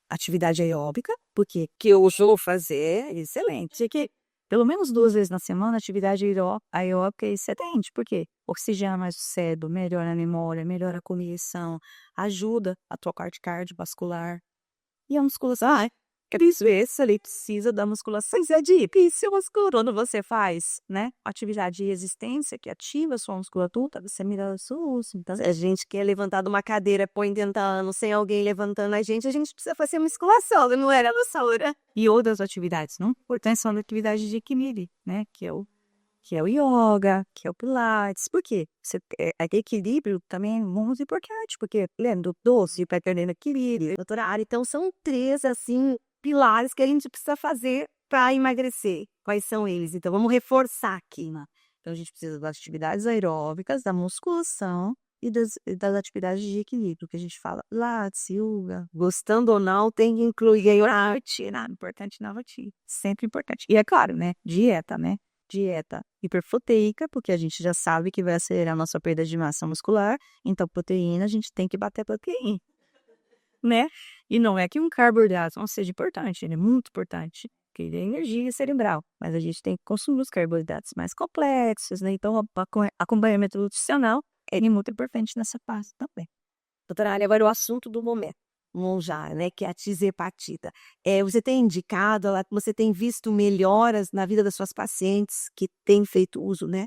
atividade aeróbica, porque que eu vou fazer, excelente. Que pelo menos 2 vezes na semana, atividade aeróbica é excelente, porque oxigena mais o cérebro, melhora a memória, melhora a cognição, ajuda a tua parte cardiovascular. E a musculação, Cris vezes ele precisa da musculação difícil musculatura. Quando você faz, né, atividade de resistência que ativa a sua musculatura, você melhora o seu uso. Então,
A gente quer levantar de uma cadeira por 80 anos sem alguém levantando a gente precisa fazer musculação, não era Laura?
e outras atividades não importantes são atividades de equilíbrio, né, que é o yoga, que é o pilates. Por quê? Equilíbrio também é muito importante, porque lembra do doce para perder equilíbrio.
Doutora Ari, então são 3, assim, pilares que a gente precisa fazer para emagrecer. Quais são eles? Então vamos reforçar aqui, né?
Então, a gente precisa das atividades aeróbicas, da musculação e das atividades de equilíbrio, que a gente fala pilates, yoga.
Gostando ou não, tem que incluir a arte, né?
Importante na rotina, sempre importante. E é claro, né, dieta, né? Dieta hiperproteica, porque a gente já sabe que vai acelerar a nossa perda de massa muscular, então proteína, a gente tem que bater proteína, né? E não é que um carboidrato não seja importante, ele é muito importante, porque ele é energia cerebral, mas a gente tem que consumir os carboidratos mais complexos, né? Então, o acompanhamento nutricional é muito importante nessa fase também.
Doutora Ari, agora o assunto do momento. Vamos já, né? Que é a tisepatida. Você tem indicado, você tem visto melhoras na vida das suas pacientes que têm feito uso, né?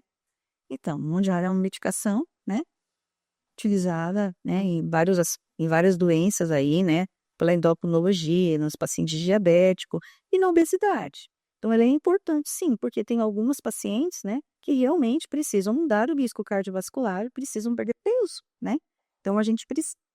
Então, o Mondial é uma medicação, né? Utilizada, né, em várias doenças aí, né, pela endocrinologia, nos pacientes diabéticos e na obesidade. Então, ela é importante sim, porque tem algumas pacientes, né, que realmente precisam mudar o risco cardiovascular, precisam perder peso, né? Então, a gente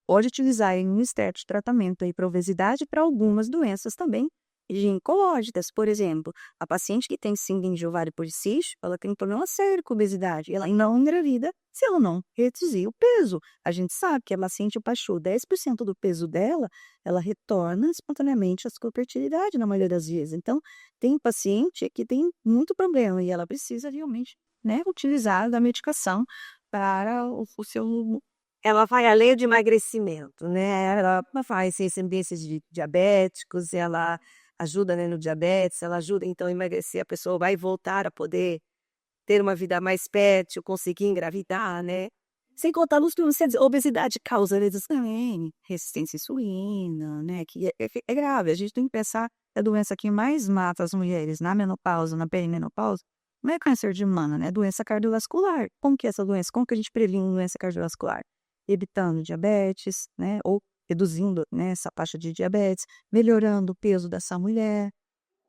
pode utilizar em um esteto de tratamento aí para obesidade e para algumas doenças também ginecológicas. Por exemplo, a paciente que tem síndrome de ovário policístico, ela tem um problema sério com obesidade. Ela não engravida se ela não reduzir o peso. A gente sabe que a paciente baixou 10% do peso dela, ela retorna espontaneamente à sua fertilidade na maioria das vezes. Então, tem paciente que tem muito problema e ela precisa realmente né, utilizar da medicação para o seu.
Ela vai além do emagrecimento, né, ela faz incidências de diabéticos, ela ajuda, né, no diabetes, ela ajuda então a emagrecer, a pessoa vai voltar a poder ter uma vida mais fértil, conseguir engravidar, né. Sem contar nos que obesidade causa vezes também,
Resistência à insulina, né, que é grave. A gente tem que pensar que a doença que mais mata as mulheres na menopausa, na perimenopausa, não é câncer de mama, né, é doença cardiovascular. Como que é essa doença? Como que a gente previne doença cardiovascular? Evitando diabetes, né, ou reduzindo, né, essa taxa de diabetes, melhorando o peso dessa mulher,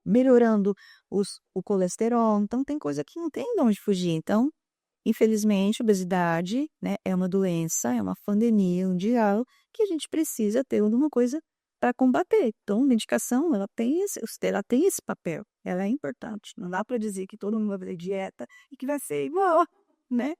melhorando o colesterol. Então tem coisa que não tem de onde fugir. Então, infelizmente, a obesidade, né, é uma doença, é uma pandemia mundial que a gente precisa ter alguma coisa para combater. Então, a medicação, ela tem esse papel, ela é importante. Não dá para dizer que todo mundo vai fazer dieta e que vai ser igual, né?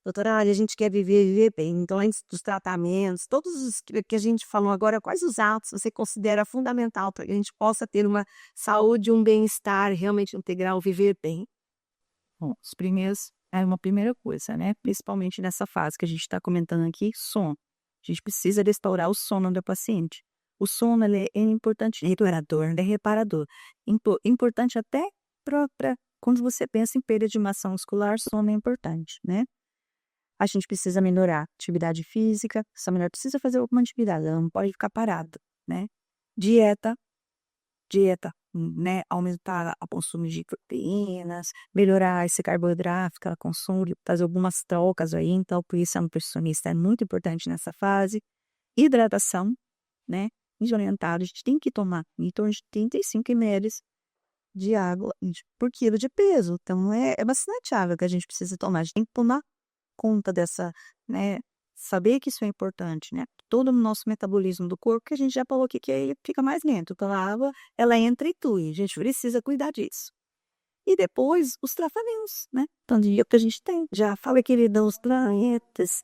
Doutora, olha, a gente quer viver bem, então antes dos tratamentos, todos os que a gente falou agora, quais os atos você considera fundamental para que a gente possa ter uma saúde, um bem-estar realmente integral, viver bem?
Bom, os primeiros é uma primeira coisa, né? Principalmente nessa fase que a gente está comentando aqui, sono. A gente precisa restaurar o sono do paciente. O sono ele é importante, ele é reparador. Importante até para quando você pensa em perda de massa muscular, sono é importante, né? A gente precisa melhorar a atividade física, essa mulher precisa fazer alguma atividade, ela não pode ficar parada, né? Dieta, né, aumentar o consumo de proteínas, melhorar esse carboidrato que ela consome, fazer algumas trocas aí, então por isso a nutricionista é muito importante nessa fase. Hidratação, né, orientado, a gente tem que tomar em torno de 35 ml de água por quilo de peso, então é bastante água que a gente precisa tomar, a gente tem que tomar conta dessa, né, saber que isso é importante, né, todo o nosso metabolismo do corpo, que a gente já falou aqui que ele fica mais lento, então a água, ela entra e flui, a gente precisa cuidar disso. E depois, os tratamentos, né, tanto de que a gente tem, já falei que ele dá os planetas.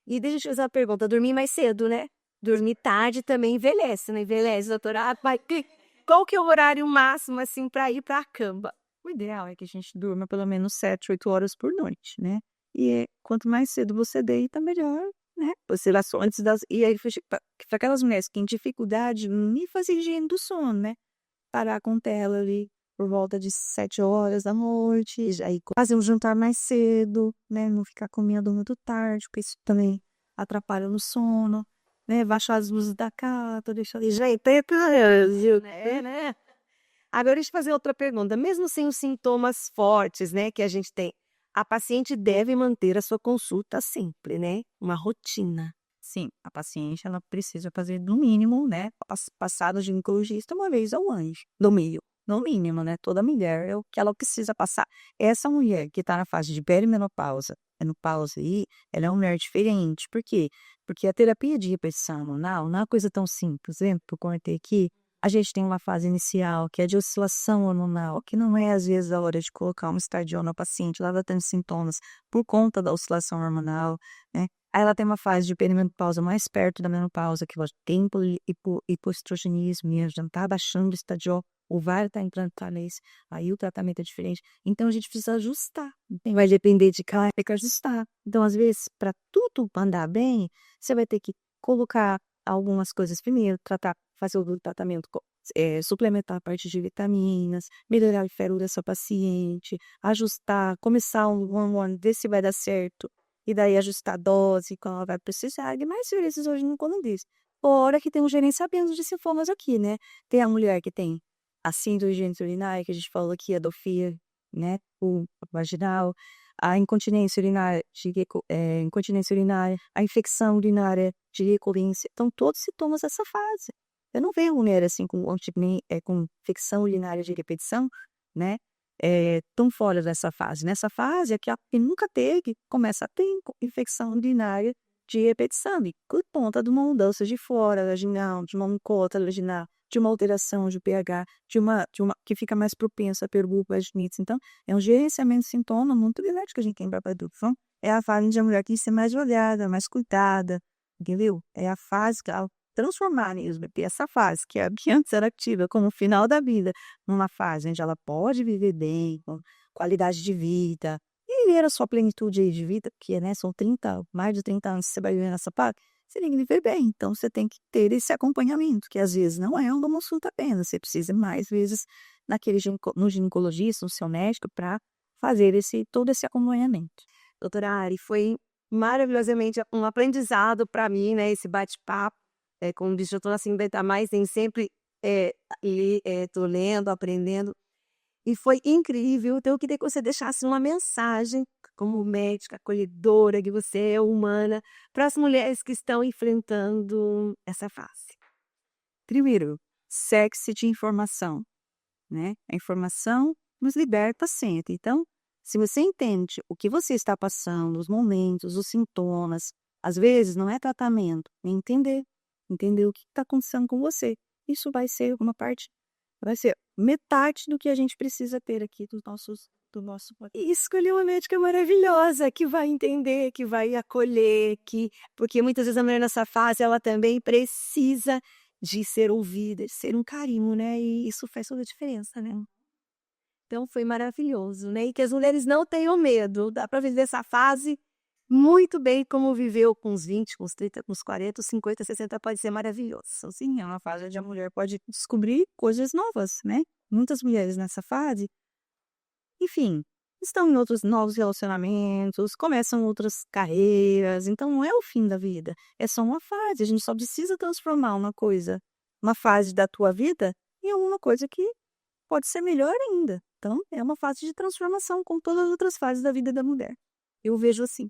E deixa eu te fazer uma pergunta, dormir mais cedo, né? Dormir tarde também envelhece, não envelhece, doutora? Qual que é o horário máximo, assim, para ir para a cama?
O ideal é que a gente durma pelo menos 7, 8 horas por noite, né, e quanto mais cedo você deita, melhor, né, você lá só antes das e aí para aquelas mulheres que têm dificuldade em fazer higiene do sono, né, parar com tela ali por volta de 7 horas da noite, já ir fazer um jantar mais cedo, né, não ficar comendo muito tarde, porque isso também atrapalha no sono, né, baixar as luzes da casa, deixar ali
Gente, é Brasil, né? Agora deixa eu fazer outra pergunta. Mesmo sem os sintomas fortes, né, que a gente tem, a paciente deve manter a sua consulta sempre, né? Uma rotina.
sim, a paciente ela precisa fazer no mínimo, né, passar no ginecologista uma vez ao ano, no mínimo, né, toda mulher é o que ela precisa passar. Essa mulher que está na fase de perimenopausa, menopausa aí, ela é uma mulher diferente, por quê? Porque a terapia de repetição hormonal não é uma coisa tão simples, lembra que eu comentei aqui? A gente tem uma fase inicial que é de oscilação hormonal, que não é às vezes a hora de colocar uma estradiol na paciente, ela vai tendo sintomas por conta da oscilação hormonal, né? Aí ela tem uma fase de perimenopausa mais perto da menopausa, que ela tem hipoestrogenismo e já tá baixando o estradiol, o ovário tá entrando em falência, aí o tratamento é diferente. Então a gente precisa ajustar, vai depender de cada tem que ajustar. Então às vezes para tudo andar bem, você vai ter que colocar algumas coisas primeiro, fazer o tratamento suplementar a parte de vitaminas, melhorar o ferro da sua paciente, ajustar, começar um hormônio, ver se vai dar certo. E daí ajustar a dose, quando ela vai precisar, e mais vezes hoje no colunista. Fora que tem um gerenciamento de sintomas aqui, né? Tem a mulher que tem a síndrome geniturinária, que a gente falou aqui, a dofia, né? O vaginal, a incontinência urinária, incontinência urinária, a infecção urinária de recorrência. Então, todos os sintomas dessa fase. Eu não vejo mulher assim com infecção urinária de repetição, né? Tão fora dessa fase. Nessa fase, é que a que nunca teve, começa a ter infecção urinária de repetição, e por conta de uma mudança de flora vaginal, de uma mucosa vaginal, de uma alteração de pH, de uma que fica mais propensa a per vulvaginites. Então, é um gerenciamento de sintoma muito grande que a gente tem para a reprodução. É a fase onde a mulher tem que ser mais olhada, mais cuidada, entendeu? É a fase que ela transformar mesmo, ter essa fase, que é a que antes era ativa, como o final da vida, numa fase onde ela pode viver bem, com qualidade de vida, e viver a sua plenitude aí de vida, porque, né, são mais de 30 anos que você vai viver nessa parte, você tem que viver bem, então você tem que ter esse acompanhamento, que às vezes não é uma consulta apenas, você precisa ir mais vezes no ginecologista, no seu médico, para fazer todo esse acompanhamento.
Doutora Ari, foi maravilhosamente um aprendizado para mim, né, esse bate-papo, como disse, eu estou assim, ainda mais em sempre tô lendo, aprendendo, e foi incrível. Então eu queria que você deixasse uma mensagem, como médica, acolhedora, que você é humana, para as mulheres que estão enfrentando essa fase.
Primeiro, cerque-se de informação, né? A informação nos liberta sempre. Então, se você entende o que você está passando, os momentos, os sintomas, às vezes não é tratamento, é entender o que está acontecendo com você. Isso vai ser metade do que a gente precisa ter aqui do nosso
E escolher uma médica maravilhosa, que vai entender, que vai acolher, porque muitas vezes a mulher nessa fase, ela também precisa de ser ouvida, de ser um carinho, né, e isso faz toda a diferença, né. Então foi maravilhoso, né, e que as mulheres não tenham medo, dá para viver essa fase muito bem como viveu com os 20, com os 30, com os 40, os 50, 60, pode ser maravilhoso.
Sim, é uma fase onde a mulher pode descobrir coisas novas, né? Muitas mulheres nessa fase, enfim, estão em outros novos relacionamentos, começam outras carreiras, então não é o fim da vida, é só uma fase, a gente só precisa transformar uma fase da tua vida em alguma coisa que pode ser melhor ainda. Então, é uma fase de transformação, como todas as outras fases da vida da mulher. Eu vejo assim.